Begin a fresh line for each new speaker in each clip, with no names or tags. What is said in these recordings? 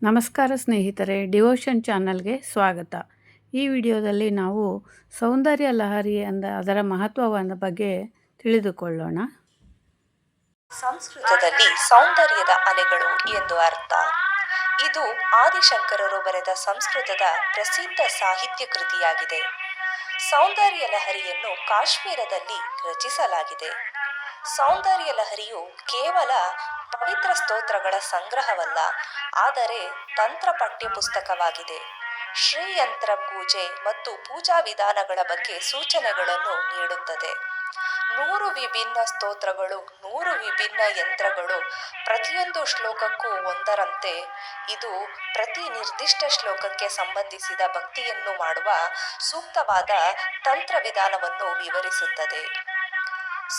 ನಮಸ್ಕಾರ ಸ್ನೇಹಿತರೆ, ಡಿವೋಷನ್ ಚಾನಲ್ಗೆ ಸ್ವಾಗತ. ಈ ವಿಡಿಯೋದಲ್ಲಿ ನಾವು ಸೌಂದರ್ಯ ಲಹರಿ ಅದರ ಮಹತ್ವದ ಬಗ್ಗೆ ತಿಳಿದುಕೊಳ್ಳೋಣ.
ಸಂಸ್ಕೃತದಲ್ಲಿ ಸೌಂದರ್ಯದ ಅಲೆಗಳು ಎಂದು ಅರ್ಥ. ಇದು ಆದಿಶಂಕರರು ಬರೆದ ಸಂಸ್ಕೃತದ ಪ್ರಸಿದ್ಧ ಸಾಹಿತ್ಯ ಕೃತಿಯಾಗಿದೆ. ಸೌಂದರ್ಯ ಲಹರಿಯನ್ನು ಕಾಶ್ಮೀರದಲ್ಲಿ ರಚಿಸಲಾಗಿದೆ. ಸೌಂದರ್ಯ ಲಹರಿಯು ಕೇವಲ ಪವಿತ್ರ ಸ್ತೋತ್ರಗಳ ಸಂಗ್ರಹವಲ್ಲ, ಆದರೆ ತಂತ್ರ ಪಠ್ಯ ಪುಸ್ತಕವಾಗಿದೆ. ಶ್ರೀಯಂತ್ರ ಪೂಜೆ ಮತ್ತು ಪೂಜಾ ವಿಧಾನಗಳ ಬಗ್ಗೆ ಸೂಚನೆಗಳನ್ನು ನೀಡುತ್ತದೆ. 100 ವಿಭಿನ್ನ ಸ್ತೋತ್ರಗಳು, 100 ವಿಭಿನ್ನ ಯಂತ್ರಗಳು, ಪ್ರತಿಯೊಂದು ಶ್ಲೋಕಕ್ಕೂ ಒಂದರಂತೆ. ಇದು ಪ್ರತಿ ನಿರ್ದಿಷ್ಟ ಶ್ಲೋಕಕ್ಕೆ ಸಂಬಂಧಿಸಿದ ಭಕ್ತಿಯನ್ನು ಮಾಡುವ ಸೂಕ್ತವಾದ ತಂತ್ರ ವಿಧಾನವನ್ನು ವಿವರಿಸುತ್ತದೆ.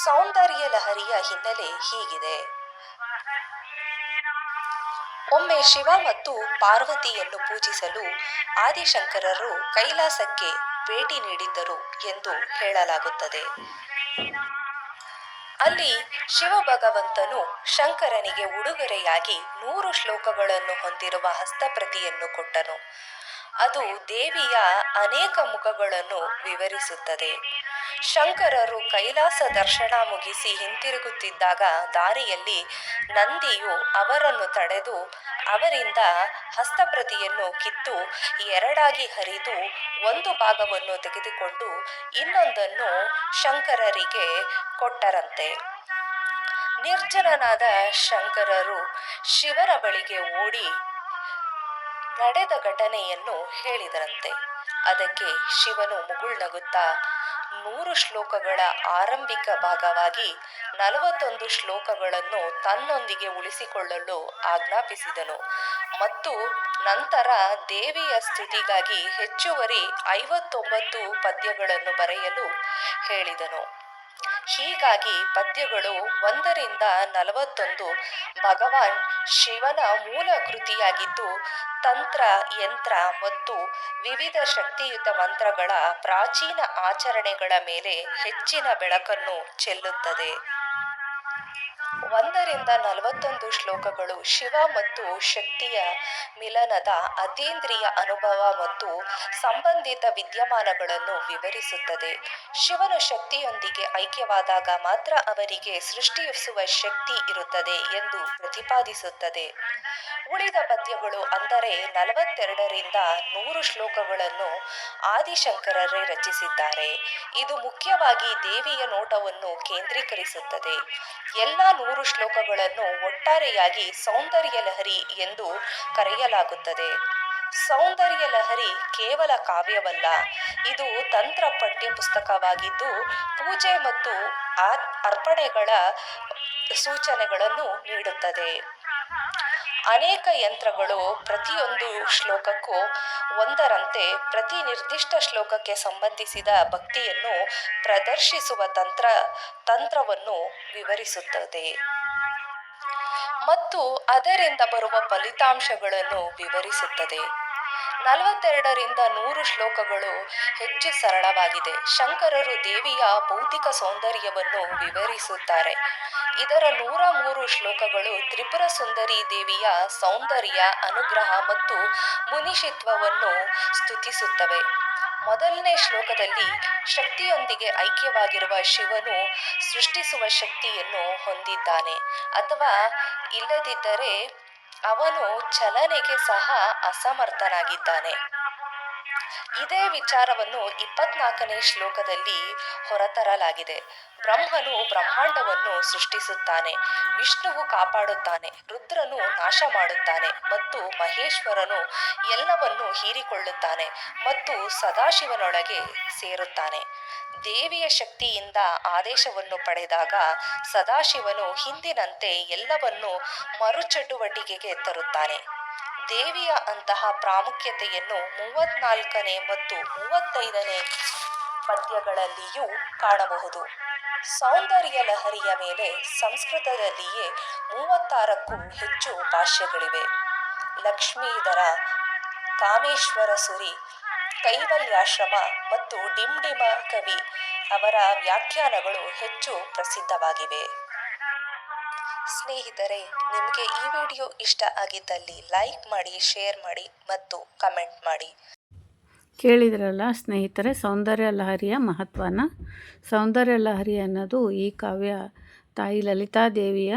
ಸೌಂದರ್ಯ ಲಹರಿಯ ಹಿನ್ನೆಲೆ ಹೀಗಿದೆ. ಒಮ್ಮೆ ಶಿವ ಮತ್ತು ಪಾರ್ವತಿಯನ್ನು ಪೂಜಿಸಲು ಆದಿಶಂಕರರು ಕೈಲಾಸಕ್ಕೆ ಭೇಟಿ ನೀಡಿದ್ದರು ಎಂದು ಹೇಳಲಾಗುತ್ತದೆ. ಅಲ್ಲಿ ಶಿವಭಗವಂತನು ಶಂಕರನಿಗೆ ಉಡುಗೊರೆಯಾಗಿ 100 ಶ್ಲೋಕಗಳನ್ನು ಹೊಂದಿರುವ ಹಸ್ತಪ್ರತಿಯನ್ನು ಕೊಟ್ಟನು. ಅದು ದೇವಿಯ ಅನೇಕ ಮುಖಗಳನ್ನು ವಿವರಿಸುತ್ತದೆ. ಶಂಕರರು ಕೈಲಾಸ ದರ್ಶನ ಮುಗಿಸಿ ಹಿಂತಿರುಗುತ್ತಿದ್ದಾಗ ದಾರಿಯಲ್ಲಿ ನಂದಿಯು ಅವರನ್ನು ತಡೆದು ಅವರಿಂದ ಹಸ್ತಪ್ರತಿಯನ್ನು ಕಿತ್ತು ಎರಡಾಗಿ ಹರಿದು ಒಂದು ಭಾಗವನ್ನು ತೆಗೆದುಕೊಂಡು ಇನ್ನೊಂದನ್ನು ಶಂಕರರಿಗೆ ಕೊಟ್ಟರಂತೆ. ನಿರ್ಜನನಾದ ಶಂಕರರು ಶಿವನ ಬಳಿಗೆ ಓಡಿ ನಡೆದ ಘಟನೆಯನ್ನು ಹೇಳಿದರಂತೆ. ಅದಕ್ಕೆ ಶಿವನು ಮುಗುಳ್ನಗುತ್ತಾ 100 ಶ್ಲೋಕಗಳ ಆರಂಭಿಕ ಭಾಗವಾಗಿ 41 ಶ್ಲೋಕಗಳನ್ನು ತನ್ನೊಂದಿಗೆ ಉಳಿಸಿಕೊಳ್ಳಲು ಆಜ್ಞಾಪಿಸಿದನು ಮತ್ತು ನಂತರ ದೇವಿಯ ಸ್ತುತಿಗಾಗಿ ಹೆಚ್ಚುವರಿ 59 ಪದ್ಯಗಳನ್ನು ಬರೆಯಲು ಹೇಳಿದನು. ಹೀಗಾಗಿ ಪದ್ಯಗಳು 1 ರಿಂದ 41 ಭಗವಾನ್ ಶಿವನ ಮೂಲ ಕೃತಿಯಾಗಿದ್ದು, ತಂತ್ರ, ಯಂತ್ರ ಮತ್ತು ವಿವಿಧ ಶಕ್ತಿಯುತ ಮಂತ್ರಗಳ ಪ್ರಾಚೀನ ಆಚರಣೆಗಳ ಮೇಲೆ ಹೆಚ್ಚಿನ ಬೆಳಕನ್ನು ಚೆಲ್ಲುತ್ತದೆ. 1 ರಿಂದ 41 ಶ್ಲೋಕಗಳು ಶಿವ ಮತ್ತು ಶಕ್ತಿಯ ಮಿಲನದ ಅತೀಂದ್ರಿಯ ಅನುಭವ ಮತ್ತು ಸಂಬಂಧಿತ ವಿದ್ಯಮಾನಗಳನ್ನು ವಿವರಿಸುತ್ತದೆ. ಶಿವನು ಶಕ್ತಿಯೊಂದಿಗೆ ಐಕ್ಯವಾದಾಗ ಮಾತ್ರ ಅವರಿಗೆ ಸೃಷ್ಟಿಸುವ ಶಕ್ತಿ ಇರುತ್ತದೆ ಎಂದು ಪ್ರತಿಪಾದಿಸುತ್ತದೆ. ಉಳಿದ ಪದ್ಯಗಳು ಅಂದರೆ 42 ರಿಂದ 100 ಶ್ಲೋಕಗಳನ್ನು ಆದಿಶಂಕರರೇ ರಚಿಸಿದ್ದಾರೆ. ಇದು ಮುಖ್ಯವಾಗಿ ದೇವಿಯ ನೋಟವನ್ನು ಕೇಂದ್ರೀಕರಿಸುತ್ತದೆ. ಎಲ್ಲ 100 ಶ್ಲೋಕಗಳನ್ನು ಒಟ್ಟಾರೆಯಾಗಿ ಸೌಂದರ್ಯ ಲಹರಿ ಎಂದು ಕರೆಯಲಾಗುತ್ತದೆ. ಸೌಂದರ್ಯ ಲಹರಿ ಕೇವಲ ಕಾವ್ಯವಲ್ಲ, ಇದು ತಂತ್ರ ಪಠ್ಯ ಪುಸ್ತಕವಾಗಿದ್ದು ಪೂಜೆ ಮತ್ತು ಅರ್ಪಣೆಗಳ ಸೂಚನೆಗಳನ್ನು ನೀಡುತ್ತದೆ. ಅನೇಕ ಯಂತ್ರಗಳು ಪ್ರತಿಯೊಂದು ಶ್ಲೋಕಕ್ಕೂ ಒಂದರಂತೆ ಪ್ರತಿ ನಿರ್ದಿಷ್ಟ ಶ್ಲೋಕಕ್ಕೆ ಸಂಬಂಧಿಸಿದ ಭಕ್ತಿಯನ್ನು ಪ್ರದರ್ಶಿಸುವ ತಂತ್ರವನ್ನು ವಿವರಿಸುತ್ತದೆ ಮತ್ತು ಅದರಿಂದ ಬರುವ ಫಲಿತಾಂಶಗಳನ್ನು ವಿವರಿಸುತ್ತದೆ. 42 ರಿಂದ 100 ಶ್ಲೋಕಗಳು ಹೆಚ್ಚು ಸರಳವಾಗಿದೆ. ಶಂಕರರು ದೇವಿಯ ಭೌತಿಕ ಸೌಂದರ್ಯವನ್ನು ವಿವರಿಸುತ್ತಾರೆ. ಇದರ 103 ಶ್ಲೋಕಗಳು ತ್ರಿಪುರ ಸುಂದರಿ ದೇವಿಯ ಸೌಂದರ್ಯ, ಅನುಗ್ರಹ ಮತ್ತು ಮುನಿಷಿತ್ವವನ್ನು ಸ್ತುತಿಸುತ್ತವೆ. ಮೊದಲನೇ ಶ್ಲೋಕದಲ್ಲಿ ಶಕ್ತಿಯೊಂದಿಗೆ ಐಕ್ಯವಾಗಿರುವ ಶಿವನು ಸೃಷ್ಟಿಸುವ ಶಕ್ತಿಯನ್ನು ಹೊಂದಿದ್ದಾನೆ ಅಥವಾ ಇಲ್ಲದಿದ್ದರೆ ಅವನು ಚಲನೆಗೆ ಸಹ ಅಸಮರ್ಥನಾಗಿದ್ದಾನೆ. ಇದೇ ವಿಚಾರವನ್ನು 24ನೇ ಶ್ಲೋಕದಲ್ಲಿ ಹೊರತರಲಾಗಿದೆ. ಬ್ರಹ್ಮನು ಬ್ರಹ್ಮಾಂಡವನ್ನು ಸೃಷ್ಟಿಸುತ್ತಾನೆ, ವಿಷ್ಣುವು ಕಾಪಾಡುತ್ತಾನೆ, ರುದ್ರನು ನಾಶ ಮಾಡುತ್ತಾನೆ ಮತ್ತು ಮಹೇಶ್ವರನು ಎಲ್ಲವನ್ನೂ ಹೀರಿಕೊಳ್ಳುತ್ತಾನೆ ಮತ್ತು ಸದಾಶಿವನೊಳಗೆ ಸೇರುತ್ತಾನೆ. ದೇವಿಯ ಶಕ್ತಿಯಿಂದ ಆದೇಶವನ್ನು ಪಡೆದಾಗ ಸದಾಶಿವನು ಹಿಂದಿನಂತೆ ಎಲ್ಲವನ್ನೂ ಮರುಚಟುವಟಿಕೆಗೆ ತರುತ್ತಾನೆ. ದೇವಿಯ ಅಂತಹ ಪ್ರಾಮುಖ್ಯತೆಯನ್ನು 34ನೇ ಮತ್ತು 35ನೇ ಪದ್ಯಗಳಲ್ಲಿಯೂ ಕಾಣಬಹುದು. ಸೌಂದರ್ಯ ಲಹರಿಯ ಮೇಲೆ ಸಂಸ್ಕೃತದಲ್ಲಿಯೇ 36ಕ್ಕೂ ಹೆಚ್ಚು ಭಾಷ್ಯಗಳಿವೆ. ಲಕ್ಷ್ಮೀಧರ, ಕಾಮೇಶ್ವರ ಸುರಿ, ಕೈವಲ್ಯಾಶ್ರಮ ಮತ್ತು ಡಿಂಡಿಮ ಕವಿ ಅವರ ವ್ಯಾಖ್ಯಾನಗಳು ಹೆಚ್ಚು ಪ್ರಸಿದ್ಧವಾಗಿವೆ. ಸ್ನೇಹಿತರೆ, ನಿಮಗೆ ಈ ವಿಡಿಯೋ ಇಷ್ಟ ಆಗಿದ್ದಲ್ಲಿ ಲೈಕ್ ಮಾಡಿ, ಶೇರ್ ಮಾಡಿ ಮತ್ತು ಕಮೆಂಟ್ ಮಾಡಿ.
ಕೇಳಿದ್ರಲ್ಲ ಸ್ನೇಹಿತರೆ, ಸೌಂದರ್ಯ ಲಹರಿಯ ಮಹತ್ವನ. ಸೌಂದರ್ಯ ಲಹರಿ ಅನ್ನೋದು ಈ ಕಾವ್ಯ ತಾಯಿ ಲಲಿತಾದೇವಿಯ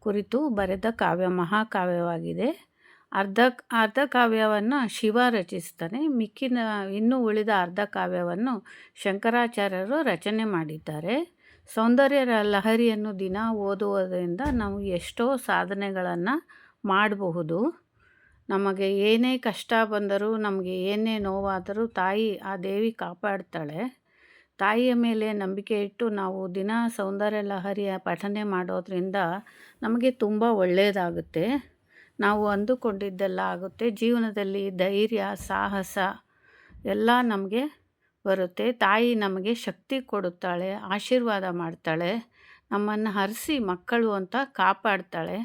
ಕುರಿತು ಬರೆದ ಕಾವ್ಯ, ಮಹಾಕಾವ್ಯವಾಗಿದೆ. ಅರ್ಧ ಕಾವ್ಯವನ್ನು ಶಿವ ರಚಿಸ್ತಾನೆ. ಮಿಕ್ಕಿನ ಇನ್ನೂ ಉಳಿದ ಅರ್ಧ ಕಾವ್ಯವನ್ನು ಶಂಕರಾಚಾರ್ಯರು ರಚನೆ ಮಾಡಿದ್ದಾರೆ. ಸೌಂದರ್ಯ ಲಹರಿಯನ್ನು ದಿನ ಓದುವುದರಿಂದ ನಾವು ಎಷ್ಟೋ ಸಾಧನೆಗಳನ್ನು ಮಾಡಬಹುದು. ನಮಗೆ ಏನೇ ಕಷ್ಟ ಬಂದರೂ, ನಮಗೆ ಏನೇ ನೋವಾದರೂ ಆ ದೇವಿ ಕಾಪಾಡ್ತಾಳೆ. ತಾಯಿಯ ಮೇಲೆ ನಂಬಿಕೆ ಇಟ್ಟು ನಾವು ದಿನ ಸೌಂದರ್ಯ ಲಹರಿಯ ಪಠನೆ ಮಾಡೋದ್ರಿಂದ ನಮಗೆ ತುಂಬ ಒಳ್ಳೆಯದಾಗುತ್ತೆ. ನಾವು ಅಂದುಕೊಂಡಿದ್ದೆಲ್ಲ ಆಗುತ್ತೆ. ಜೀವನದಲ್ಲಿ ಧೈರ್ಯ, ಸಾಹಸ ಎಲ್ಲ ನಮಗೆ ಬರುತ್ತೆ. ತಾಯಿ ನಮಗೆ ಶಕ್ತಿ ಕೊಡುತ್ತಾಳೆ, ಆಶೀರ್ವಾದ ಮಾಡ್ತಾಳೆ, ನಮ್ಮನ್ನು ಹರಿಸಿ ಮಕ್ಕಳು ಅಂತ ಕಾಪಾಡ್ತಾಳೆ.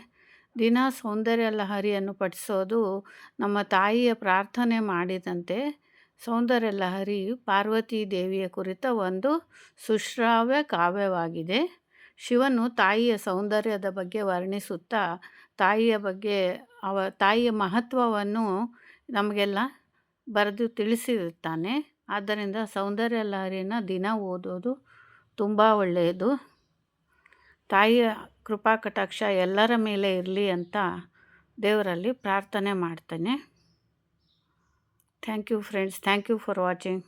ದಿನ ಸೌಂದರ್ಯ ಲಹರಿಯನ್ನು ಪಠಿಸೋದು ನಮ್ಮ ತಾಯಿಯ ಪ್ರಾರ್ಥನೆ ಮಾಡಿದಂತೆ. ಸೌಂದರ್ಯ ಲಹರಿ ಪಾರ್ವತೀ ದೇವಿಯ ಕುರಿತ ಒಂದು ಸುಶ್ರಾವ್ಯ ಕಾವ್ಯವಾಗಿದೆ. ಶಿವನು ತಾಯಿಯ ಸೌಂದರ್ಯದ ಬಗ್ಗೆ ವರ್ಣಿಸುತ್ತಾ ತಾಯಿಯ ಮಹತ್ವವನ್ನು ನಮಗೆಲ್ಲ ಬರೆದು ತಿಳಿಸಿರುತ್ತಾನೆ. ಆದ್ದರಿಂದ ಸೌಂದರ್ಯ ಲಹರಿನ ದಿನ ಓದೋದು ತುಂಬ ಒಳ್ಳೆಯದು. ತಾಯಿಯ ಕೃಪಾ ಕಟಾಕ್ಷ ಎಲ್ಲರ ಮೇಲೆ ಇರಲಿ ಅಂತ ದೇವರಲ್ಲಿ ಪ್ರಾರ್ಥನೆ ಮಾಡ್ತೇನೆ. Thank you friends. Thank you for watching.